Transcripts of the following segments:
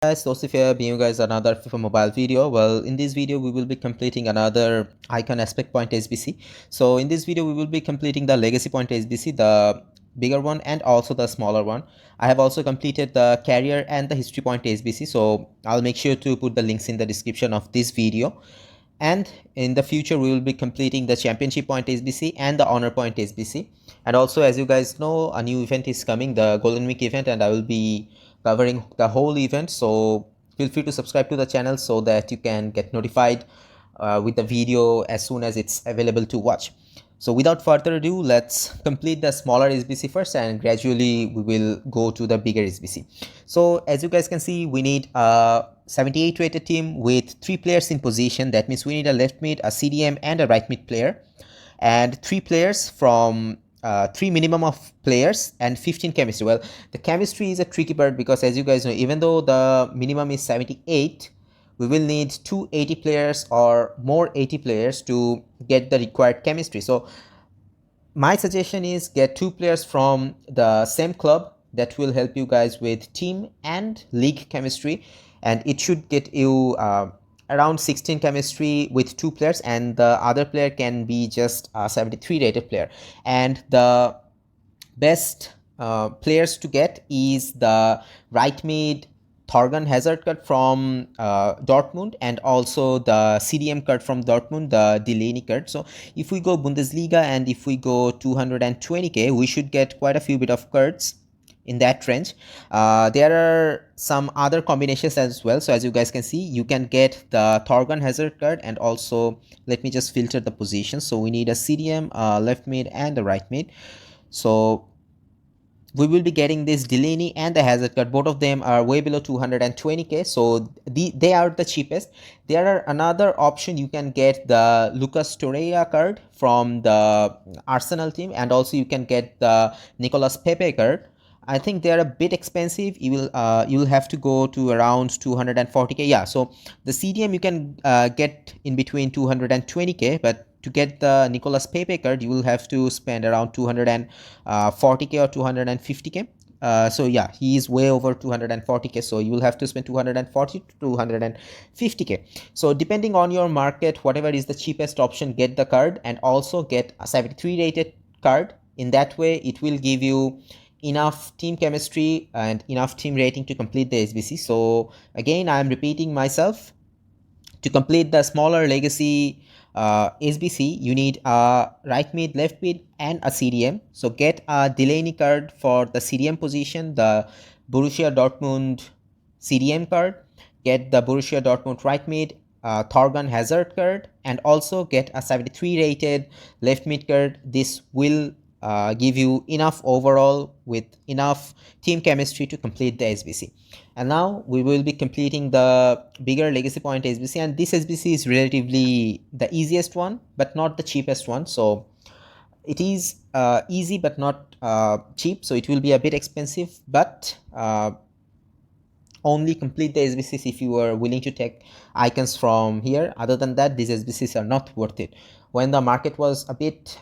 Guys, Tausif here, bringing you guys another FIFA mobile video. Well, in this video we will be completing another icon aspect point SBC. So in this video we will be completing the legacy point SBC, the bigger one and also the smaller one. I have also completed the carrier and the history point SBC, so I'll make sure to put the links in the description of this video. And in the future we will be completing the championship point SBC and the honor point SBC. And also, as you guys know, a new event is coming, the Golden Week event, and I will be covering the whole event. So feel free to subscribe to the channel so that you can get notified with the video as soon as it's available to watch. So without further ado, let's complete the smaller SBC first, and gradually we will go to the bigger SBC. So as you guys can see, we need a 78 rated team with 3 players in position. That means we need a left mid, a CDM and a right mid player, and 3 players from 3 minimum of players and 15 chemistry. Well, the chemistry is a tricky part because, as you guys know, even though the minimum is 78, we will need 280 players or more 80 players to get the required chemistry. So my suggestion is get 2 players from the same club. That will help you guys with team and league chemistry, and it should get you around 16 chemistry with 2 players, and the other player can be just a 73 rated player. And the best players to get is the right mid Thorgan Hazard card from Dortmund, and also the CDM card from Dortmund, the Delaney card. So if we go Bundesliga and if we go 220k, we should get quite a few bit of cards in that range. There are some other combinations as well. So as you guys can see, you can get the Thorgan Hazard card, and also let me just filter the position. So we need a CDM, left mid and a right mid. So we will be getting this Delaney and the Hazard card. Both of them are way below 220k, so they are the cheapest. There are another option, you can get the Lucas Torreira card from the Arsenal team, and also you can get the Nicolas Pepe card. I think they are a bit expensive. You will have to go to around 240k. Yeah, so the CDM you can get in between 220k, but to get the Nicolas Pepe card, you will have to spend around 240k or 250k. So yeah, he is way over 240k, so you will have to spend 240 to 250k. So depending on your market, whatever is the cheapest option, get the card, and also get a 73 rated card. In that way, it will give you enough team chemistry and enough team rating to complete the SBC. So again, I am repeating myself. To complete the smaller legacy SBC, you need a right mid, left mid, and a CDM. So get a Delaney card for the CDM position, the Borussia Dortmund CDM card. Get the Borussia Dortmund right mid, Thorgan Hazard card, and also get a 73 rated left mid card. This will give you enough overall with enough team chemistry to complete the SBC. And now we will be completing the bigger legacy point SBC, and this SBC is relatively the easiest one but not the cheapest one. So it is easy but not cheap, so it will be a bit expensive, but only complete the SBCs if you are willing to take icons from here. Other than that, these SBCs are not worth it. When the market was a bit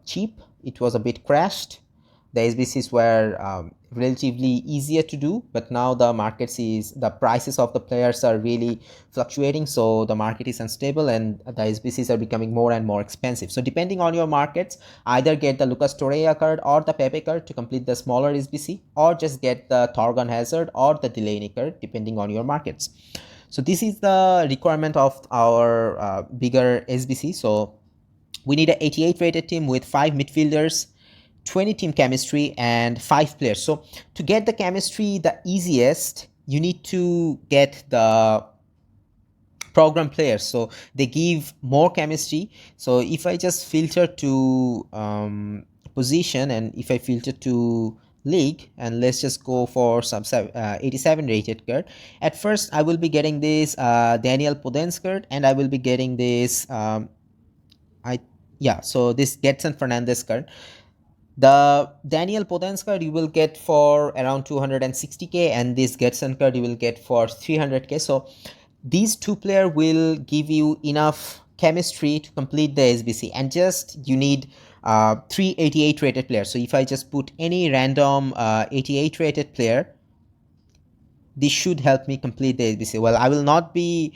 cheap, it was a bit crashed, the SBCs were relatively easier to do, but now the the prices of the players are really fluctuating, so the market is unstable and the SBCs are becoming more and more expensive. So depending on your markets, either get the Lucas Torreira card or the Pepe card to complete the smaller SBC, or just get the Thorgan Hazard or the Delaney card depending on your markets. So this is the requirement of our bigger SBC. So we need an 88 rated team with 5 midfielders, 20 team chemistry, and 5 players. So to get the chemistry the easiest, you need to get the program players, so they give more chemistry. So if I just filter to position, and if I filter to league, and let's just go for some 87 rated card. At first I will be getting this Daniel Podence card, and I will be getting this so this Getson Fernandez card. The Daniel Podence card you will get for around 260k, and this Getson card you will get for 300k. So these 2 players will give you enough chemistry to complete the SBC, and just you need 388 rated players. So if I just put any random 88 rated player, this should help me complete the SBC. Well, I will not be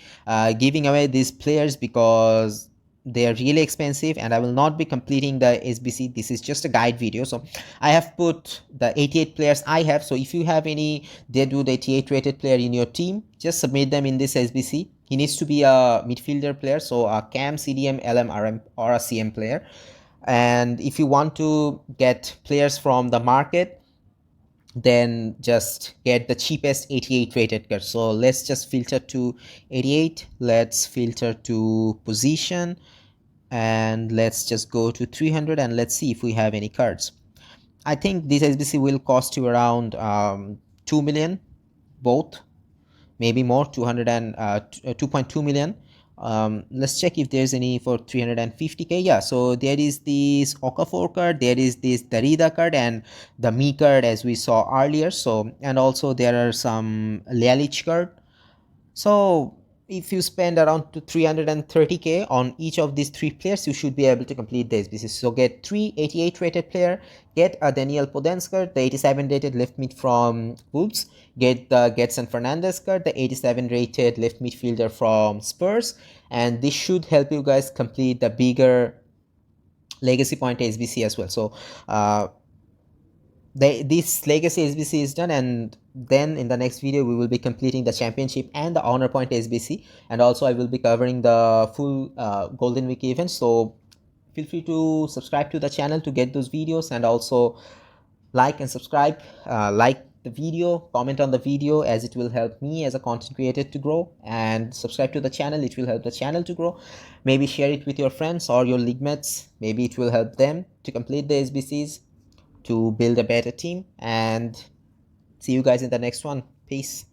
giving away these players because they are really expensive, and I will not be completing the SBC. This is just a guide video. So I have put the 88 players I have. So if you have any Deadwood 88 rated player in your team, just submit them in this SBC. He needs to be a midfielder player, so a cam, CDM, LM, RM, or a CM player. And if you want to get players from the market, then just get the cheapest 88 rated card. So let's just filter to 88. Let's filter to position, and let's just go to 300, and let's see if we have any cards. I think this SBC will cost you around 2 million both, maybe more, 2.2 million. Let's check if there's any for 350k. Yeah, so there is this Okafor card, there is this Darida card, and the Mi card as we saw earlier. So, and also there are some Lialich card. So if you spend around to 330k on each of these three players, you should be able to complete the SBC. So get 388 rated player, get a Daniel Podence card, the 87 rated left mid from Wolves, get the Gedson Fernandez card, the 87 rated left midfielder from Spurs, and this should help you guys complete the bigger legacy point SBC as well. So this legacy SBC is done, and then in the next video we will be completing the championship and the honor point SBC, and also I will be covering the full golden week event. So feel free to subscribe to the channel to get those videos, and also like and subscribe, like the video, comment on the video, as it will help me as a content creator to grow, and subscribe to the channel, it will help the channel to grow. Maybe share it with your friends or your league mates, maybe it will help them to complete the SBCs, to build a better team. And see you guys in the next one. Peace.